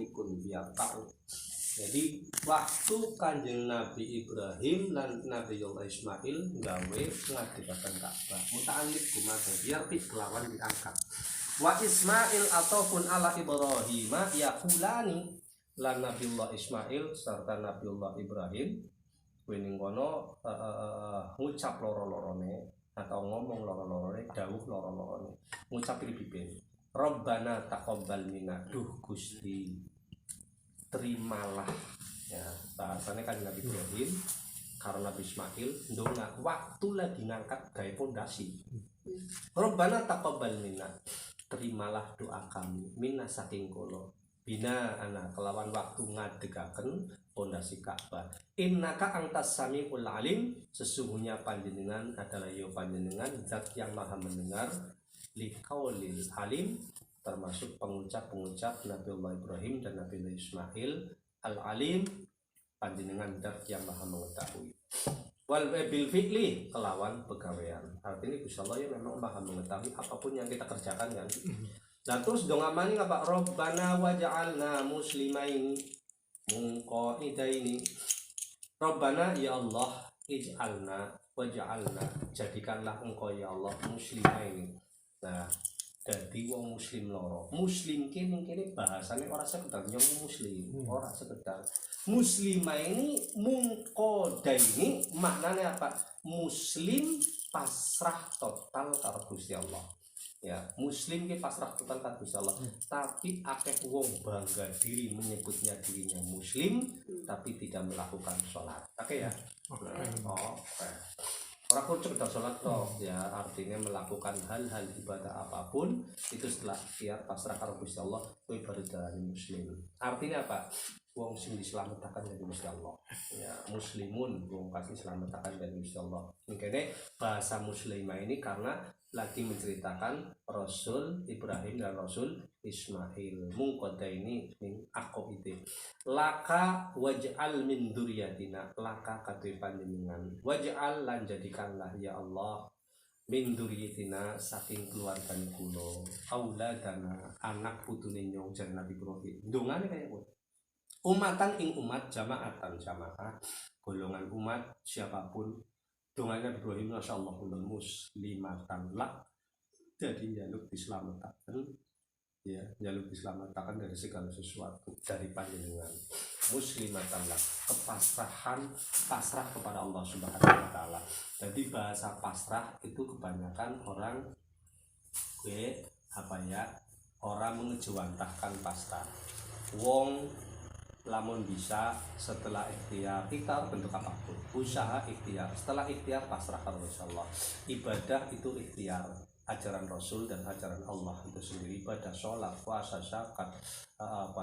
ikun biar tahu. Jadi waktu Kanjeng Nabi Ibrahim dan Nabiullah Ismail gawe ngadegaken Ka'bah muta'alliq gumadha biar kelawan diangkat. Wa Ismail ataupun ala Ibrahim yaqulani lan Nabiullah Ismail serta Nabiullah Ibrahim wening kono ngucap loro-lorone atau ngomong loro-lorone dawuh loro-lorone ngucap pipi Rabbana taqabbal minna duh Gusti terimalah ya bahasanya kan Nabi Ibrahim karena Nabi Ismail ndonga waktu lagi ngangkat gawe pondasi Rabbana taqabbal minna terimalah doa kami minna saking kono bina anak kelawan waktu ngadegaken pondasi Ka'bah innaka antas samiul alim sesungguhnya panjenengan adalah ya panjenengan zat yang maha mendengar liqaulil alim termasuk pengucap Nabiullah Ibrahim dan Nabiullah Ismail al-alim panjenengan zat yang maha mengetahui wal bil fi'li kelawan pegawean artinya Gusti Allah ya memang maha mengetahui apapun yang kita kerjakan kan. Nah terus dong amani apa Rabbana waj'alna muslimaini munqaidaini Rabbana ya Allah ij'alna waj'alna jadikanlah engkau ya Allah muslimaini. Nah dadi wong muslim loro muslim kene bahasane ora sekedar nyong muslim ora sekedar muslimaini munqaidaini maknanya apa muslim pasrah total karo Gusti Allah. Ya, muslim ki pasrah total kan Gusti Allah. Tapi akeh wong bangga diri menyebutnya dirinya muslim tapi tidak melakukan sholat. Oke ya. Orang pun sekedar sholat toh ya artinya melakukan hal-hal ibadah apapun itu setelah ikhtiar pasrah karo Gusti Allah kuwi baru dari muslim. Artinya apa? Wong sing diselametkan dari Gusti Allah. Ya, muslimun wong pasti diselametkan dari Gusti Allah. Mungkin bahasa muslimah ini karena lagi menceritakan Rasul Ibrahim dan Rasul Ismail mungkoda ini aku itu laka waj'al min dzurriyyatina laka katui panjenengan waj'al lan jadikanlah ya Allah min dzurriyyatina saking keluarga kula auladana anak putune nyong jan Nabi Ibrahim ndongane kaya kowe umatan ing umat jamaatan jamaah golongan umat siapapun donganya Ibrahim masyaallah ulul muslimatan lah jadi jaluk diselamatkan ya jaluk diselamatkan dari segala sesuatu dari panjenengan muslimatan lah kepasrahan pasrah kepada Allah Subhanahu wa taala. Jadi bahasa pasrah itu kebanyakan orang orang mengejawantahkan pasrah wong lamun bisa setelah ikhtiar bentuk apapun usaha ikhtiar setelah ikhtiar pasrah kepada Allah. Ibadah itu ikhtiar ajaran Rasul dan ajaran Allah itu sendiri ibadah sholat puasa zakat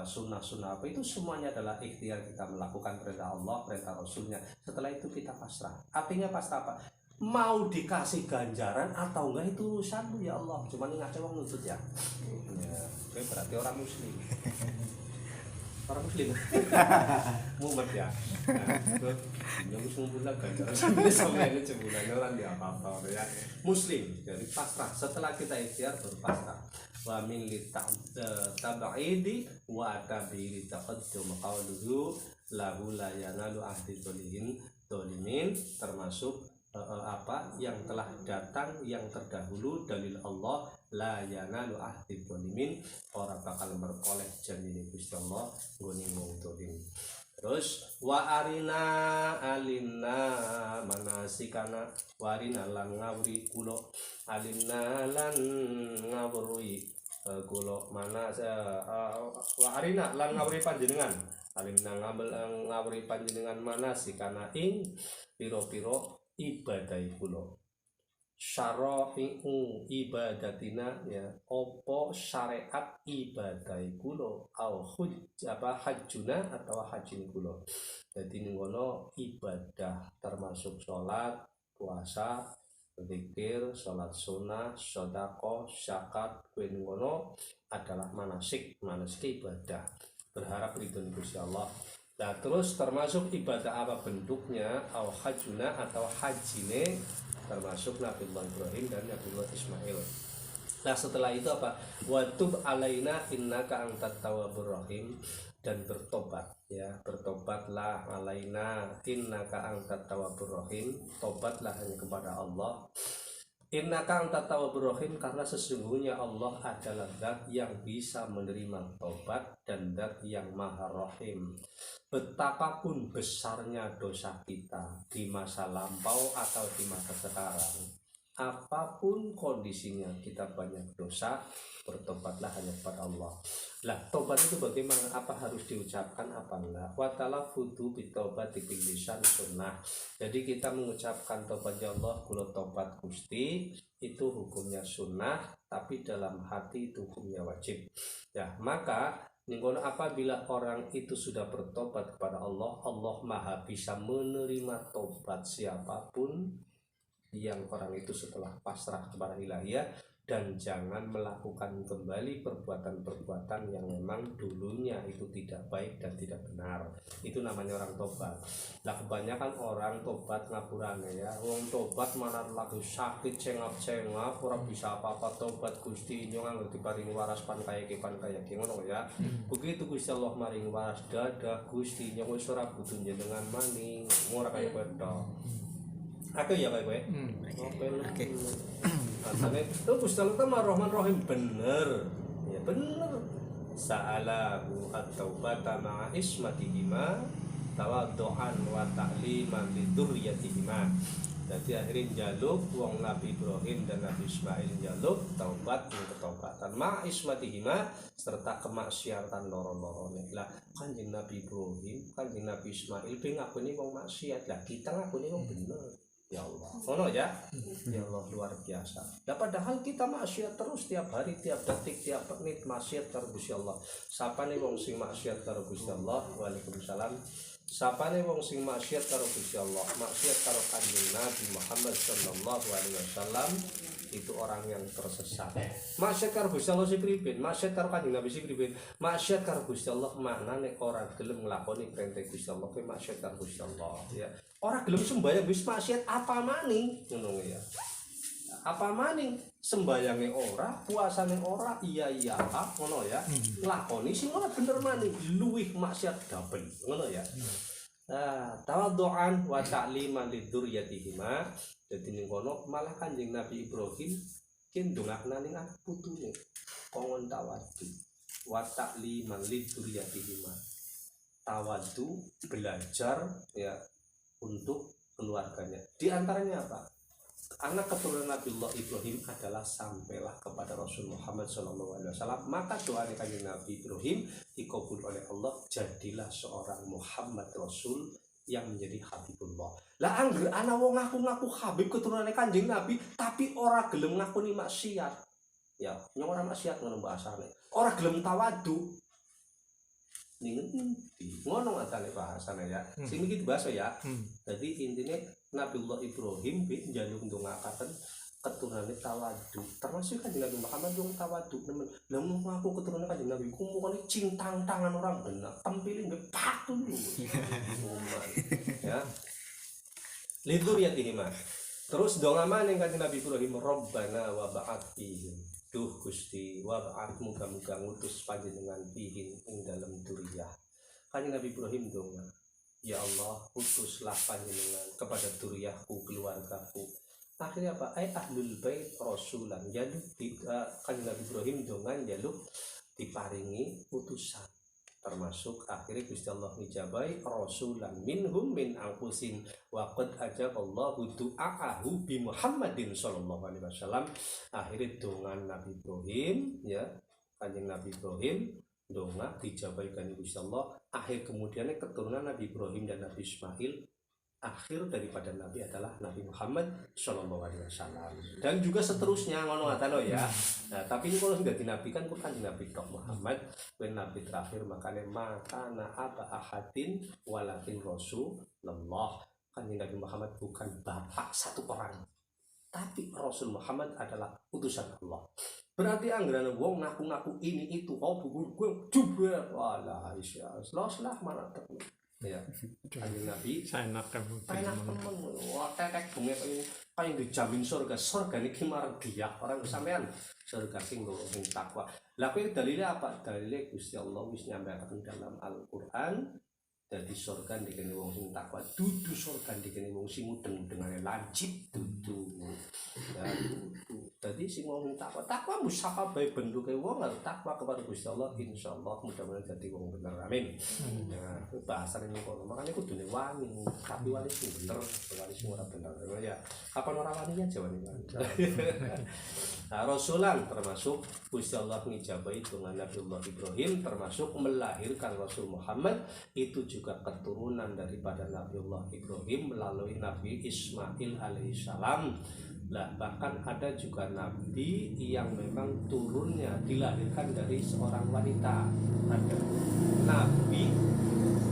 sunnah apa itu semuanya adalah ikhtiar kita melakukan perintah Allah perintah Rasulnya setelah itu kita pasrah. Artinya pasrah apa? Mau dikasih ganjaran atau enggak itu urusanmu ya Allah cuman ngaco wong nuntut ya berarti orang muslim orang muslim mumet ya yang sempurna ganjaran sampai ini sebenarnya orang di apa ya muslim jadi pasrah setelah kita ikhtiar baru pasrah wa min tabaidi wa tabi taqaddum qawluhu lahu la yanalu ahdi dzalimin termasuk apa yang telah datang yang terdahulu dalil Allah la yanalu ahdi dzalimin ora bakal beroleh janjine Gusti Allah nggone wong dolim. Terus wa arina alimna manasikana warina lan ngawri kula alimna lan ngawri kula mana wa arina lan ngawri panjenengan alimna ngawri panjenengan manasikana ing pira-pira ibadah kula syara'i'u ibadatina ya opo syariat ibadah kula au hajjuna atau hajin kula. Jadi ngono ibadah termasuk sholat puasa zikir sholat sunnah sedekah zakat kuwi ngono adalah manasik ibadah berharap ridho Gusti Allah. Nah terus termasuk ibadah apa bentuknya au hajuna atau hajine termasuk Nabiullah Ibrahim dan Nabiullah Ismail. Nah setelah itu apa? Watub alaina innaka antat tawwabur rahim, dan bertobat ya, bertobatlah alaina innaka antat tawwabur rahim, tobatlah hanya kepada Allah. Innaka antat tawwabur rahim, karena sesungguhnya Allah adalah zat yang bisa menerima tobat dan zat yang maha rahim. Betapapun besarnya dosa kita di masa lampau atau di masa sekarang, apapun kondisinya, kita banyak dosa, bertobatlah hanya kepada Allah. Lah tobat itu bagaimana? Apa harus diucapkan apa enggak? Wa talaffudu bitobati bil lisan sunnah. Jadi kita mengucapkan tobat ya Allah, kula tobat Gusti, itu hukumnya sunnah, tapi dalam hati itu hukumnya wajib. Ya, maka Ninggono apabila orang itu sudah bertobat kepada Allah, Allah maha bisa menerima tobat siapapun yang orang itu setelah pasrah kepada ilahiyah, dan jangan melakukan kembali perbuatan-perbuatan yang memang dulunya itu tidak baik dan tidak benar. Itu namanya orang tobat. Nah kebanyakan orang tobat ngapurane ya, wong tobat mana lagi sakit cengap-cengap, orang bisa apa-apa tobat Gusti nyong ngerti paring waras pan kaya ngono ya. Begitu Gusti Allah maring waras dadah Gusti nyong wis ora butuh jenengan maning, ora kaya kowe. Aku ya Pak gue. Oke. Katanya itu Gusti Allah Rahman Rahim, bener. Ya bener. Sa'alahu at-taubata ma'a ismatihima tawaddu'an wa ta'liman lidurriyatihima. Jadi akhirnya jaluk wong Nabi Ibrahim dan Nabi Ismail jaluk taubat dan ketaubatan ma'a ismatihima serta kemaksiatan loro-lorone. Lah Kanjeng Nabi Ibrahim, Kanjeng Nabi Ismail pengen ngakuni wong maksiat, lah kita ngakuni wong bener. Ya Allah, ngono ya. Ya Allah luar biasa. Ya padahal kita maksiat terus tiap hari, tiap detik, tiap menit maksiat karo Gusti Allah. Sapane wong sing maksiat karo Gusti Allah? Waalaikumsalam. Sapane wong sing maksiat karo Gusti Allah, maksiat karo Kanjeng Nabi Muhammad sallallahu alaihi wasallam, itu orang yang tersesat. Maksiat karo Gusti Allah sing pripun? Maksiat karo Kanjeng Nabi sing pripun? Maksiat karo Gusti Allah maknane ora gelem nglakoni perintah Gusti Allah, kuwi maksiat karo Gusti Allah ya. Ora gelem sembahyang wis maksiat apa maning ngono ya. Apa maning sembayange ora, puasane ora, iya ngono ya. Lakoni sing ora bener maning luwih maksiat double ngono ya. Tawaddu'an wa ta'liman lidzurriyyatihima. Dadi ning kono malah Kanjeng Nabi Ibrahim ki ndongakna ning anak putune kongon tawadhu wa ta'liman lidzurriyyatihima. Tawadhu belajar ya untuk keluarganya. Di antaranya apa? Anak keturunan Nabiullah Ibrahim adalah sampailah kepada Rasul Muhammad SAW. Maka doa Kanjeng Nabi Ibrahim dikabul oleh Allah, jadilah seorang Muhammad Rasul yang menjadi Habibullah. Lah angger ana wong ngaku-ngaku Habib keturunan Kanjeng Nabi tapi ora gelem ngakuni maksiat. Ya, nyong ora maksiat ngono bahasane. Ora gelem tawadhu. Ngono ngatane bahasane ya. Sing iki dibahas ya. Jadi intinya Nabiullah Ibrahim njaluk ndongakaken keturunane tawadhu. Termasuk Kanjeng Nabi Muhammad yang tawadhu nemen. Lah aku keturunan Kanjeng Nabi ku mukane cintang tangan orang bener. Tampilin mbek patu dulu. Ya. Lidzurriyyatihima. Terus donga maning Kanjeng Nabi Ibrahim, Rabbana wa ba'ath fihim. Duh Gusti, wa ba'ath muga-muga ngutus panjenengan fihim ing dalem duriyah. Kanjeng Nabi Ibrahim donga, ya Allah, utuslah panjenengan kepada duriyahku, keluargaku. Akhirnya apa? Ahlul bait rasulan. Jaluk Kanjeng Nabi Ibrahim donga jaluk diparingi utusan. Termasuk akhirnya Gusti Allah ngijabai rasulan minhum min anfusin wa qad ajaballahu du'aahu bi Muhammadin sallallahu alaihi wasallam. Akhirnya dongan Nabi Ibrahim ya, Kanjeng Nabi Ibrahim donga dijabai kanjeng Gusti Allah. Akhir kemudian keturunan Nabi Ibrahim dan Nabi Ismail, akhir daripada Nabi adalah Nabi Muhammad Sallallahu Alaihi Wasallam, dan juga seterusnya ngono ngono ya. Nah, tapi ini kalau sudah dinabikan bukan Nabi Tok Muhammad, ben Nabi terakhir makanya makana aba ahadin walakin Rasulullah. Kanjeng Nabi Muhammad bukan bapak satu orang, tapi Rasul Muhammad adalah utusan Allah. Berarti anggaran wong ngaku-ngaku ini itu, oh buku gue jubel, walah isya, lah mana terus. Ya, Kanjeng Nabi saya enak kan enak temen, wah tetek bunga kayak dijamin surga ini marang dia orang sampean surga sing sing takwa. Lah kuwi dalile apa? Dalile Gusti Allah wis nyampaikan dalam Al-Qur'an. Jadi surga dikene wong sing takwa, dudu surga dikene wong sing mudeng-mudengane lancip dudu. Ya dudu. Dadi sing wong takwa musaka bae bentuke wong harus takwa kepada Gusti Allah, insyaallah mudah-mudahan dadi wong bener. Amin. Nah, bahasane ngono. Makane kudune wani, tapi wani sing bener, wani sing ora bener. Ya, kapan ora wani ya jawani. Nah, Rasulan termasuk Gusti Allah ngijabahi dengan Nabiullah Ibrahim, termasuk melahirkan Rasul Muhammad itu juga keturunan daripada Nabiullah Ibrahim melalui Nabi Ismail alaihissalam. Lah bahkan ada juga nabi yang memang turunnya dilahirkan dari seorang wanita. Ada nabi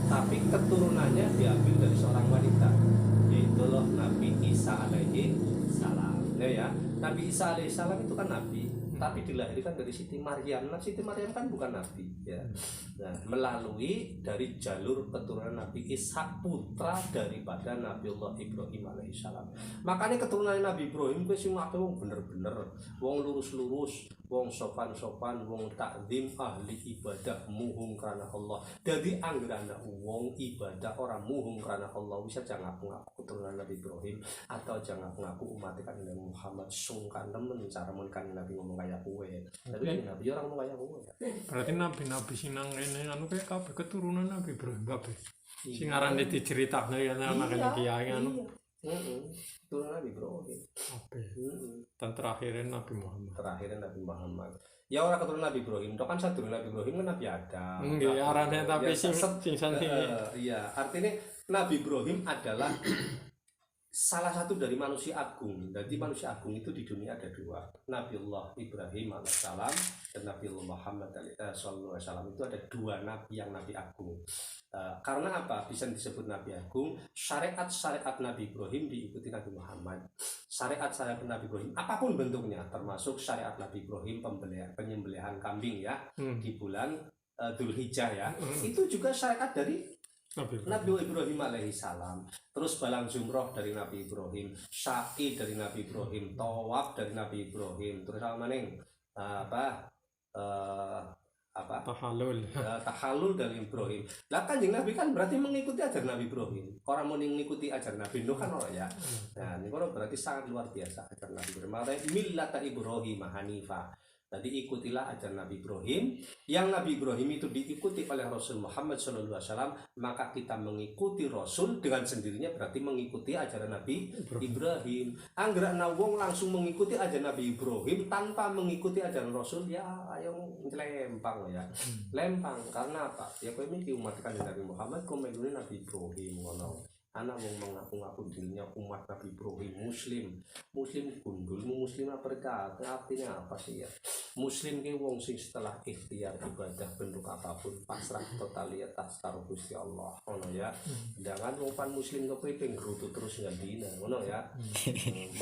tapi keturunannya diambil dari seorang wanita, yaitu Nabi Isa alaihissalam. Ya, Nabi Isa alaihissalam itu kan nabi, tapi dilahirkan dari Siti Maryam. Nah, Siti Maryam kan bukan nabi, ya. Nah, melalui dari jalur keturunan Nabi Ishak, putra daripada Nabiullah Ibrahim alaihissalam. Makanya keturunan Nabi Ibrahim kuwi sing akeh wong bener-bener, wong lurus-lurus, wong sopan-sopan, wong takzim, ahli ibadah muhung karena Allah. Jadi anggere wong ibadah orang muhung karena Allah bisa jangan ngaku keturunan Nabi Ibrahim atau jangan ngaku umat Kanjeng Muhammad sungkan temen cara men Nabi ngomong kayak kowe. Tapi Nabi orang ngomong kayak kowe. Berarti nabi-nabi sing nang kene anu kayak kabeh keturunan Nabi Ibrahim kabeh. Sing arane diceritakno ya makane kiai anu. Turunan Nabi Ibrahim. Oke. Dan terakhirnya Nabi Muhammad. Nabi Muhammad. Ya orang keturunan Nabi Ibrahim, itu kan satu Nabi Ibrahim kan Nabi Adam. Nggih, arane tapi sing santi. Iya, artinya Nabi Ibrahim adalah salah satu dari manusia agung. Jadi manusia agung itu di dunia ada dua, Nabiullah Ibrahim alaihissalam dan Nabiullah Muhammad sallallahu alaihi wasallam. Itu ada dua nabi yang nabi agung. Karena apa bisa disebut nabi agung? Syariat Nabi Ibrahim diikuti Nabi Muhammad. Syariat Nabi Ibrahim apapun bentuknya, termasuk syariat Nabi Ibrahim penyembelihan kambing ya di bulan Dzulhijjah ya. Itu juga syariat dari Nabi Ibrahim alaihissalam. Terus balang jumroh dari Nabi Ibrahim, sya'i dari Nabi Ibrahim, tawaf dari Nabi Ibrahim. Terus apa maning tahalul dari Ibrahim. Lah Kanjeng Nabi kan berarti mengikuti ajaran Nabi Ibrahim. Orang mau mengikuti ajaran Nabi Nuh kan orang ya. Nah, ini berarti sangat luar biasa ajaran Nabi Ibrahim. Makanya millata Ibrahim hanifah. Tadi ikutilah ajaran Nabi Ibrahim. Yang Nabi Ibrahim itu diikuti oleh Rasul Muhammad SAW, maka kita mengikuti Rasul dengan sendirinya berarti mengikuti ajaran Nabi Ibrahim. Angger wong langsung mengikuti ajaran Nabi Ibrahim tanpa mengikuti ajaran Rasul, ya ayo lempang ya. Lempang karena apa? Ya kowe iki umat Kanjeng Nabi Muhammad kok melune Nabi Ibrahim ngono. Anak wong mengaku-ngaku dirinya umat Nabi Ibrahim, muslim gundulmu muslim apa artinya apa sih ya? Muslim ki wong sing setelah ikhtiar ibadah bentuk apapun pasrah totalitas karo Gusti Allah ngono ya. Jangan wong pan muslim kepengin grutu terus ngandina ngono ya.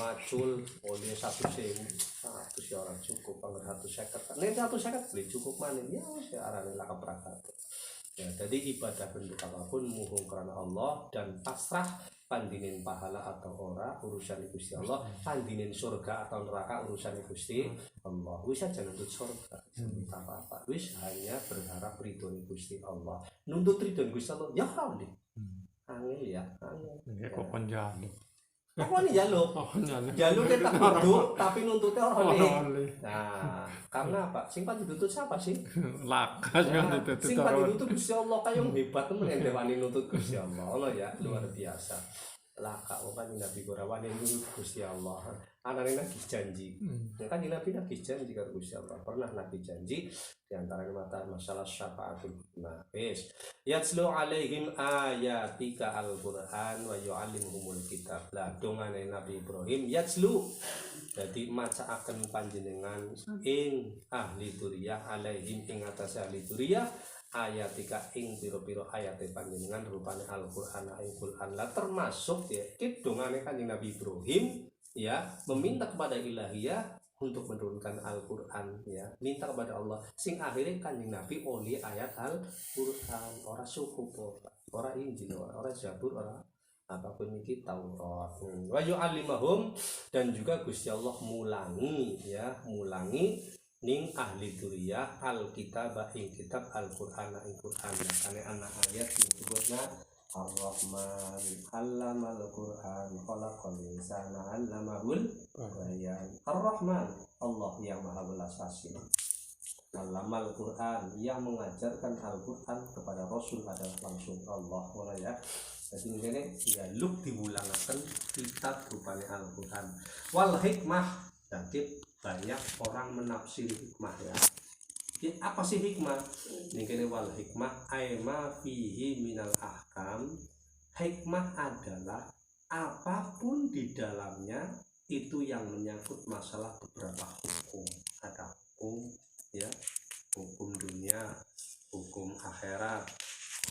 Macul oleh 1.000 100 ya orang cukup anggar 150. Nek 150 beli cukup maning ya wis arane lak prakat. Ya, jadi ibadah bentuk apapun muhung karena Allah dan pasrah pandinin pahala atau ora urusan Gusti Allah, pandinin surga atau neraka urusan Gusti Allah. Wis aja nuntut surga, apa-apa. Wis hanya berharap ridho Gusti Allah. Nuntut ridho Gusti Allah ya ora ndek. Angel ya, angel. Ya kok konjalo. Apa nih jaluk? Jaluk kita kudu tapi nuntutnya orang lain. Nah, karena apa? Sing pati nuntut siapa sih? Lakas kan dituntut. Sing pati nuntut Gusti Allah kaya hebat temen yang dewani nuntut Gusti Allah. Allah ya luar biasa. Laka kan Nabi Gorawani nuntut Gusti Allah. Anaknya nagih janji. Ya kan Nabi nagih janji karo Gusti Allah. Pernah nagih janji di antara masalah syafaatul nafis. Yatslu alaihim ayatika al-Qur'an wa yu'allimuhumul kitab. Lah dongane Nabi Ibrahim yatslu. Jadi macaaken panjenengan ing ahli duriyah alaihim ing atase ahli duriyah ayatika ing pira-pira ayate panjenengan rupane Al-Qur'an ing Qur'an. Lah termasuk ya dongane Kanjeng Nabi Ibrahim ya meminta kepada ilahiyah untuk menurunkan Al-Qur'an ya, minta kepada Allah sing akhirnya Kanjeng Nabi oli ayat Al-Qur'an, ora suku ora Injil, ora Zabur, ora apapun iki Taurat. Wa yu'allimahum, dan juga Gusti Allah mulangi ya, mulangi ning ahli duriyah Alkitab ing kitab Al-Qur'an ing Qur'an. Kane ana ayat disebutna Ar-Rahman allamal Qur'an khalaqal insana 'allamahul bayan. Ar-Rahman, Allah yang Maha Belas Kasih. Allamal Qur'an, yang mengajarkan Al-Qur'an kepada Rasul adalah langsung Allah. Ya. Jadi ini ya luk diulangaken kitab rupane Al-Qur'an. Wal hikmah, jadi banyak orang menafsir hikmah ya. Apa sih hikmah? Ini wal hikmah aima fihi minal ahkam. Hikmah adalah apapun di dalamnya itu yang menyangkut masalah beberapa hukum. Ada hukum ya, hukum dunia, hukum akhirat,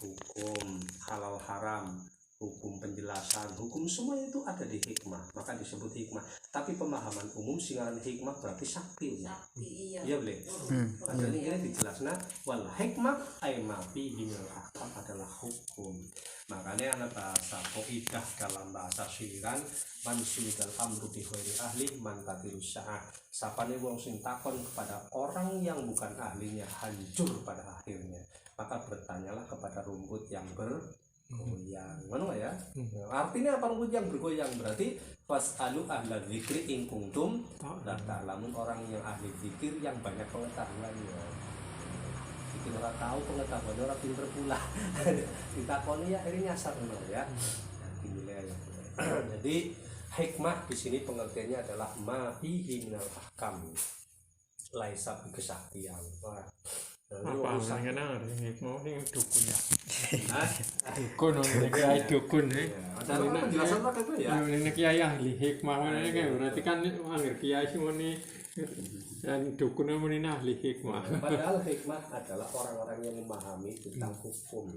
hukum halal haram, hukum penjelasan, hukum semua itu ada di hikmah, maka disebut hikmah. Tapi pemahaman umum singan hikmah berarti sakti ya. Iya boleh. Padahal ini dijelaskan wal hikmah aima fihi minal ahkam adalah hukum. Makanya ada bahasa qaidah dalam bahasa syiran mansulikal amru bi ghairi ahli man tatirus sa'ah. Sapane wong sing takon kepada orang yang bukan ahlinya hancur pada akhirnya. Maka bertanyalah kepada rumput yang bergoyang. Mana ya? Artinya apa rumput yang bergoyang? Berarti fasalu ahla dzikri in kuntum la ta'lamun, orang yang ahli zikir yang banyak pengetahuannya. Kita ora tahu pengetahuan ora pinter pula. Ditakoni ya akhirnya nyasar benar ya. Dinilai. Jadi hikmah di sini pengertiannya adalah ma fihi minal ahkam. Laisa bi kesaktian. Wah. Apa usahanya hikmah ini dukun ya. Dukun ini kiai dukun ya. Ada penjelasan apa itu ya? Ini kiai ahli hikmah ini kan berarti kan angger kiai semua nih. Dan dukun ini ahli hikmah. Padahal hikmah adalah orang-orang yang memahami tentang hukum,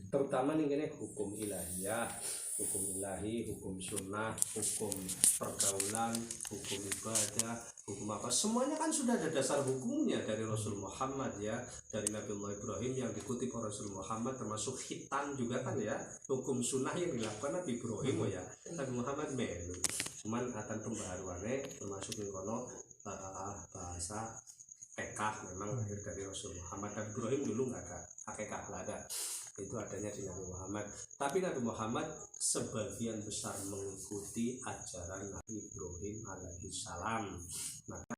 terutama ini hukum ilahiyah, hukum ilahi, hukum sunnah, hukum pergaulan, hukum ibadah, hukum apa, semuanya kan sudah ada dasar hukumnya dari Rasul Muhammad ya, dari Nabiullah Ibrahim yang dikutip oleh Rasul Muhammad, termasuk khitan juga kan ya, hukum sunnah yang dilakukan Nabi Ibrahim ya, Nabi Muhammad melu, cuman akan pembaharuannya termasuk yang kono bahasa pekah memang lahir dari Rasul Muhammad. Nabi Ibrahim dulu nggak ada akekah, nggak ada, itu adanya di Nabi Muhammad. Tapi Nabi Muhammad sebagian besar mengikuti ajaran Nabi Ibrahim alaihissalam. Maka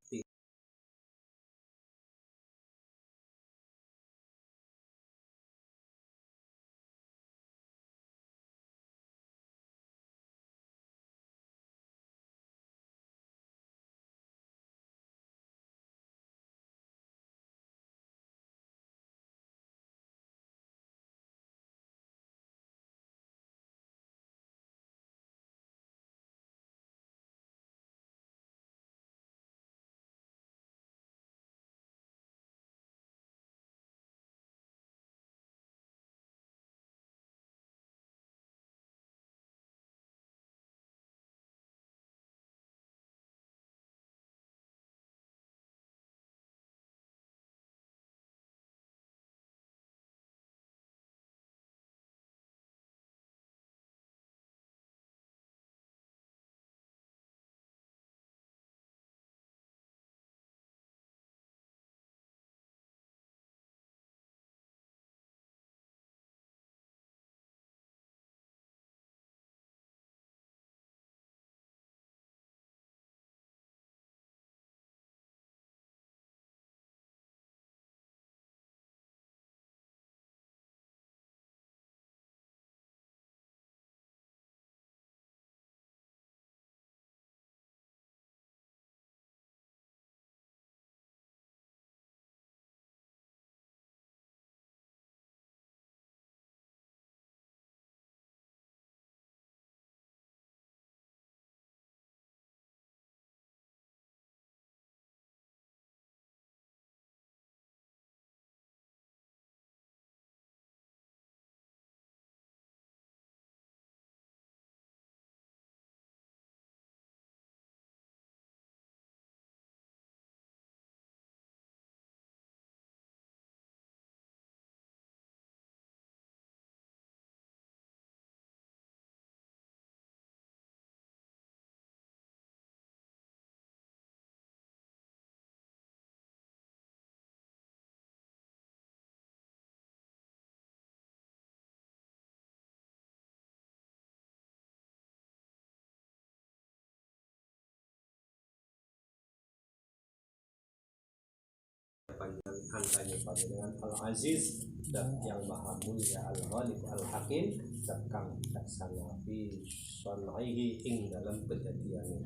antanya panjenengan Al-Aziz dan yang maha mulia Al-Ghalib Al-Hakim dan kang bijaksana fi sunaihi ing dalam kejadiannya.